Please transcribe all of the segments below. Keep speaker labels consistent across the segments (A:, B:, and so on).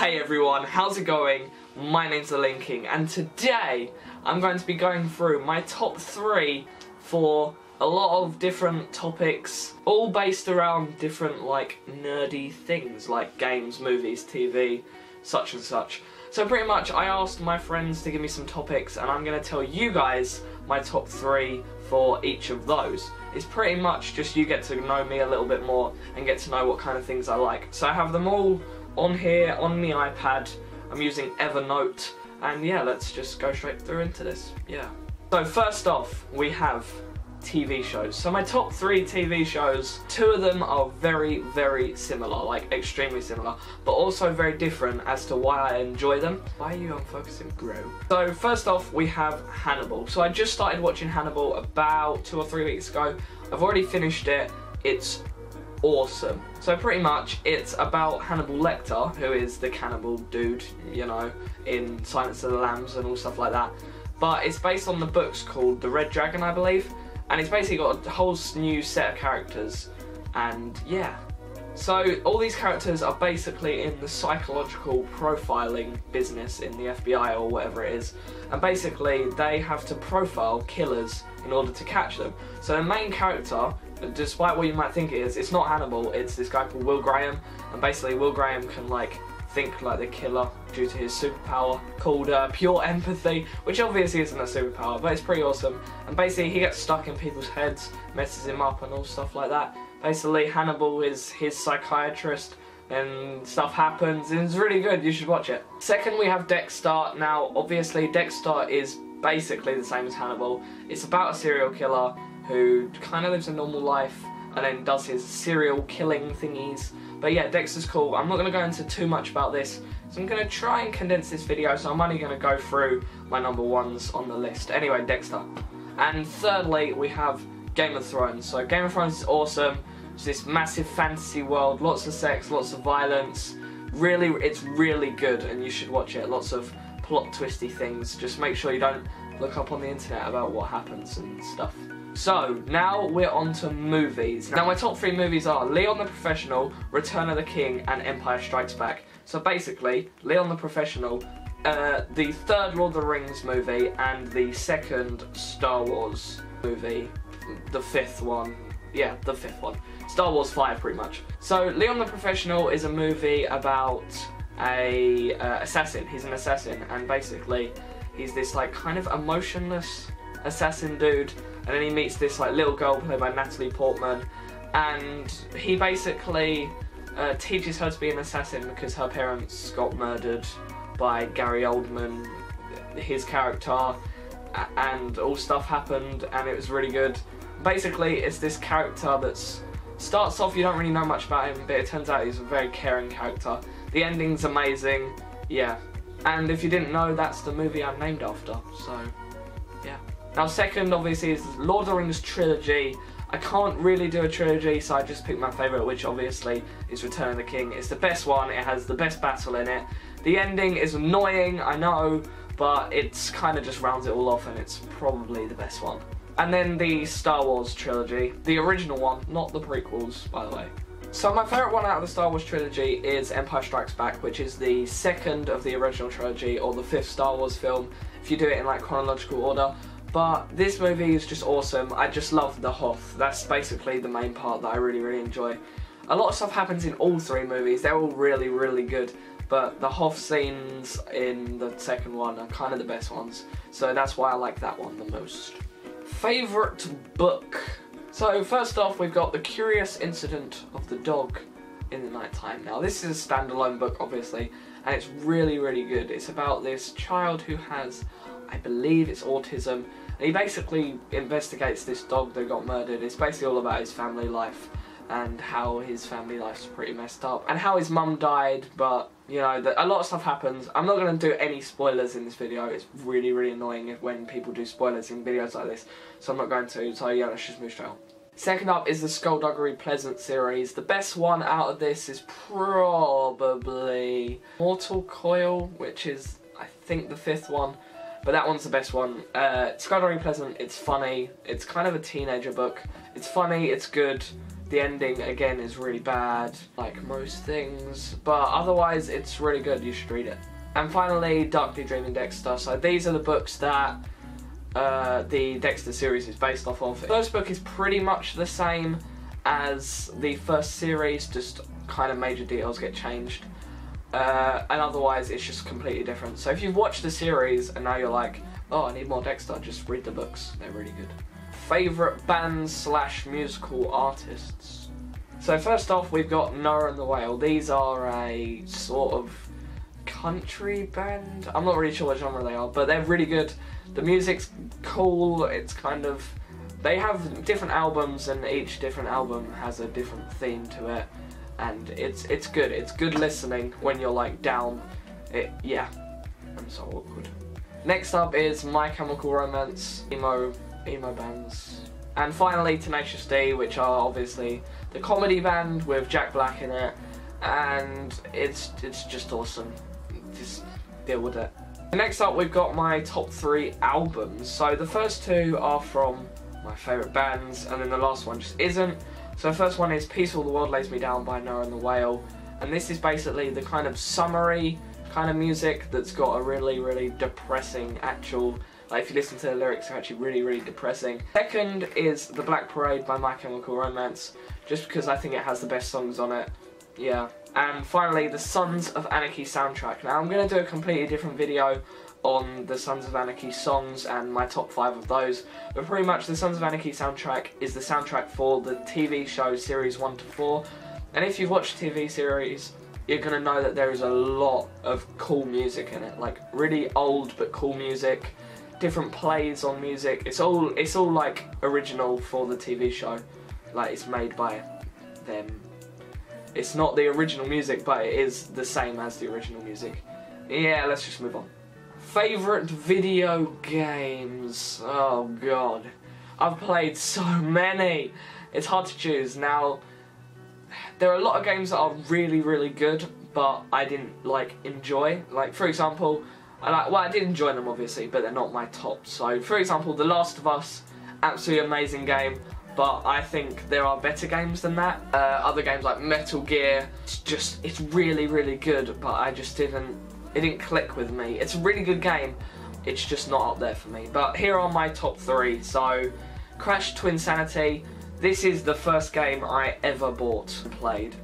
A: Hey everyone, how's it going? My name's The Lean King, and today I'm going to be going through my top 3 for a lot of different topics, all based around different like nerdy things like games, movies, TV, such and such. So pretty much I asked my friends to give me some topics and I'm going to tell you guys my top 3 for each of those. It's pretty much just you get to know me a little bit more and get to know what kind of things I like. So I have them all on here, on the iPad. I'm using Evernote, and yeah, let's just go straight through into this, yeah. So first off, we have TV shows. So my top 3 TV shows, 2 of them are very, very similar, like extremely similar, but also very different as to why I enjoy them. Why are you unfocusing, bro? So first off, we have Hannibal. So I just started watching Hannibal about 2 or 3 weeks ago. I've already finished it. It's awesome. So pretty much it's about Hannibal Lecter, who is the cannibal dude, you know, in Silence of the Lambs and all stuff like that. But it's based on the books called The Red Dragon, I believe. And it's basically got a whole new set of characters. And yeah. So all these characters are basically in the psychological profiling business in the FBI or whatever it is. And basically they have to profile killers in order to catch them. So the main character, despite what you might think it is, it's not Hannibal, it's this guy called Will Graham. And basically Will Graham can like think like the killer due to his superpower called pure empathy, which obviously isn't a superpower, but it's pretty awesome. And basically he gets stuck in people's heads, messes him up and all stuff like that. Basically Hannibal is his psychiatrist and stuff happens, and it's really good, you should watch it. Second, we have Dexter. Now obviously Dexter is basically the same as Hannibal. It's about a serial killer who kind of lives a normal life and then does his serial killing thingies. But yeah, Dexter's cool. I'm not going to go into too much about this, so I'm going to try and condense this video, so I'm only going to go through my number 1s on the list. Anyway, Dexter. And thirdly, we have Game of Thrones. So Game of Thrones is awesome. It's this massive fantasy world, lots of sex, lots of violence. Really, it's really good and you should watch it. Lots of plot twisty things. Just make sure you don't look up on the internet about what happens and stuff. So, now we're on to movies. Now my top 3 movies are Leon the Professional, Return of the King, and Empire Strikes Back. So basically, Leon the Professional, the 3rd Lord of the Rings movie, and the 2nd Star Wars movie, the 5th one. Yeah, the 5th one. Star Wars 5, pretty much. So, Leon the Professional is a movie about a assassin. He's an assassin, and basically, he's this like kind of emotionless assassin dude. And then he meets this like little girl played by Natalie Portman, and he basically teaches her to be an assassin because her parents got murdered by Gary Oldman, his character, and all stuff happened, and it was really good. Basically, it's this character that starts off, you don't really know much about him, but it turns out he's a very caring character. The ending's amazing, yeah. And if you didn't know, that's the movie I'm named after, so yeah. Now second, obviously, is Lord of the Rings trilogy. I can't really do a trilogy, so I just picked my favourite, which obviously is Return of the King. It's the best one, it has the best battle in it. The ending is annoying, I know, but it's kind of just rounds it all off and it's probably the best one. And then the Star Wars trilogy, the original one, not the prequels, by the way. So my favourite one out of the Star Wars trilogy is Empire Strikes Back, which is the 2nd of the original trilogy, or the 5th Star Wars film, if you do it in like chronological order. But this movie is just awesome. I just love the Hoth. That's basically the main part that I really, really enjoy. A lot of stuff happens in all 3 movies. They're all really, really good. But the Hoth scenes in the 2nd one are kind of the best ones. So that's why I like that one the most. Favourite book. So first off, we've got The Curious Incident of the Dog in the Nighttime. Now this is a standalone book, obviously, and it's really, really good. It's about this child who has, I believe it's autism, and he basically investigates this dog that got murdered. It's basically all about his family life and how his family life's pretty messed up and how his mum died, but you know, a lot of stuff happens. I'm not going to do any spoilers in this video. It's really, really annoying when people do spoilers in videos like this, so I'm not going to, so yeah, let's just move straight on. Second up is the Skullduggery Pleasant series. The best one out of this is probably Mortal Coil, which is, I think, the 5th one. But that one's the best one. Skullduggery Pleasant, it's funny. It's kind of a teenager book. It's funny, it's good. The ending, again, is really bad, like most things, but otherwise it's really good, you should read it. And finally, Darkly Dreaming Dexter. So these are the books that the Dexter series is based off of. The first book is pretty much the same as the first series, just kind of major details get changed. And otherwise it's just completely different. So if you've watched the series and now you're like, oh, I need more Dexter, just read the books, they're really good. Favourite bands / musical artists. So first off, we've got Noah and the Whale. These are a sort of country band. I'm not really sure what genre they are, but they're really good. The music's cool, it's kind of... They have different albums and each different album has a different theme to it. And it's good. It's good listening when you're like down. Yeah, I'm so awkward. Next up is My Chemical Romance, emo bands. And finally Tenacious D, which are obviously the comedy band with Jack Black in it. And it's just awesome. Just deal with it. Next up we've got my top 3 albums. So the first 2 are from my favourite bands, and then the last one just isn't. So the first one is Peaceful the World Lays Me Down by Noah and the Whale, and this is basically the kind of summery kind of music that's got a really, really depressing actual, like if you listen to the lyrics, they're actually really, really depressing. Second is The Black Parade by My Chemical Romance, just because I think it has the best songs on it. Yeah. And finally, the Sons of Anarchy soundtrack. Now I'm going to do a completely different video on the Sons of Anarchy songs and my top 5 of those, but pretty much the Sons of Anarchy soundtrack is the soundtrack for the TV show series 1 to 4, and if you've watched the TV series, you're going to know that there is a lot of cool music in it, like really old but cool music, different plays on music. It's all like original for the TV show, like it's made by them. It's not the original music, but it is the same as the original music. Yeah, let's just move on. Favourite video games? Oh god, I've played so many. It's hard to choose. Now, there are a lot of games that are really, really good, but I didn't like enjoy. Like for example, I did enjoy them obviously, but they're not my top. So for example, The Last of Us, absolutely amazing game, but I think there are better games than that. Other games like Metal Gear, it's really, really good, but I just it didn't click with me. It's a really good game, it's just not up there for me. But here are my top 3. So, Crash Twinsanity. This is the first game I ever bought and played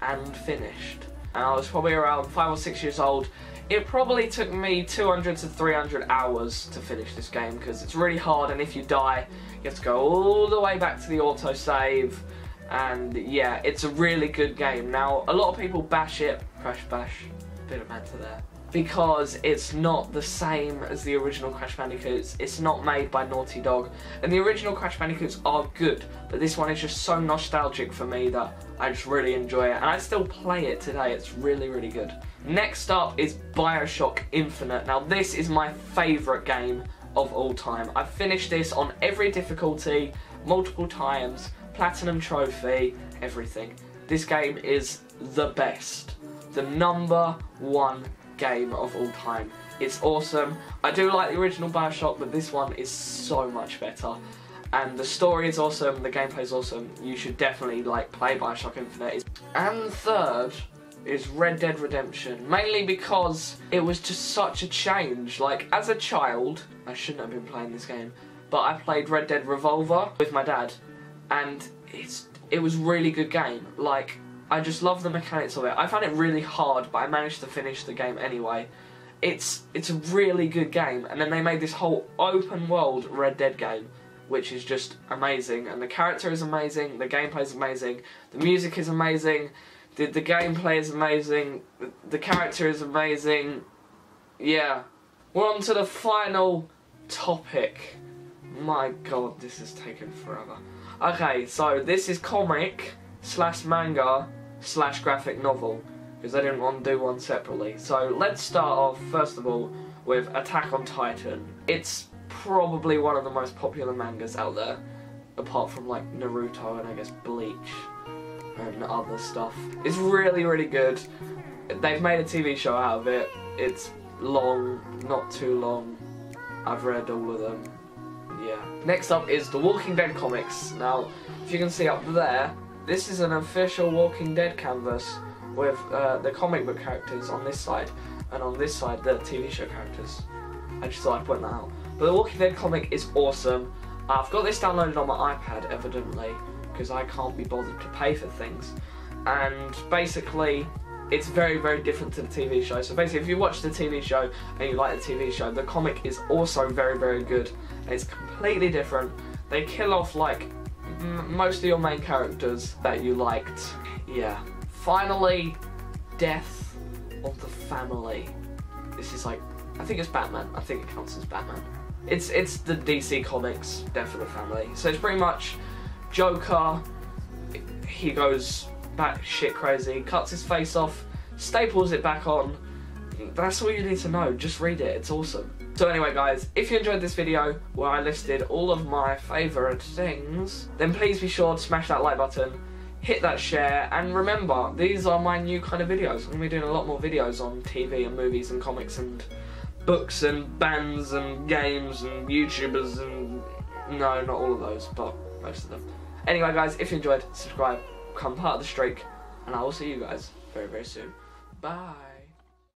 A: and finished. And I was probably around 5 or 6 years old. It probably took me 200 to 300 hours to finish this game because it's really hard, and if you die, you have to go all the way back to the autosave. And yeah, it's a really good game. Now, a lot of people bash it, Crash Bash, bit of banter there, because it's not the same as the original Crash Bandicoots. It's not made by Naughty Dog, and the original Crash Bandicoots are good, but this one is just so nostalgic for me that I just really enjoy it, and I still play it today. It's really, really good. Next up is BioShock Infinite. Now this is my favourite game of all time. I've finished this on every difficulty, multiple times, Platinum Trophy, everything. This game is the best. The #1 game of all time. It's awesome. I do like the original BioShock, but this one is so much better. And the story is awesome, the gameplay is awesome. You should definitely play BioShock Infinite. And third is Red Dead Redemption, mainly because it was just such a change. Like, as a child, I shouldn't have been playing this game, but I played Red Dead Revolver with my dad, and it was a really good game. Like, I just love the mechanics of it. I found it really hard, but I managed to finish the game anyway. It's a really good game, and then they made this whole open world Red Dead game, which is just amazing, and the character is amazing, the gameplay is amazing, the music is amazing, the gameplay is amazing, the character is amazing. Yeah. We're on to the final topic. My god, this has taken forever. Okay, so this is comic / manga / graphic novel, because I didn't want to do one separately. So let's start off, first of all, with Attack on Titan. It's probably one of the most popular mangas out there, apart from like Naruto and I guess Bleach and other stuff. It's really, really good. They've made a TV show out of it. It's long, not too long. I've read all of them. Yeah. Next up is the Walking Dead comics. Now, if you can see up there, This is an official Walking Dead canvas with the comic book characters on this side, and on this side the TV show characters. I just thought I'd point that out. But the Walking Dead comic is awesome. I've got this downloaded on my iPad, evidently, because I can't be bothered to pay for things. And basically, it's very, very different to the TV show. So basically, if you watch the TV show and you like the TV show, the comic is also very, very good. It's completely different. They kill off, like, most of your main characters that you liked. Yeah. Finally, death of the family. This is like, I think it's Batman. I think it counts as Batman. It's the DC Comics Death of the Family. So it's pretty much Joker. He goes back shit crazy, cuts his face off, staples it back on. That's all you need to know. Just read it. It's awesome. So anyway, guys, if you enjoyed this video where I listed all of my favourite things, then please be sure to smash that like button, hit that share, and remember, these are my new kind of videos. I'm going to be doing a lot more videos on TV and movies and comics and books and bands and games and YouTubers and... no, not all of those, but most of them. Anyway, guys, if you enjoyed, subscribe, become part of the streak, and I will see you guys very, very soon. Bye.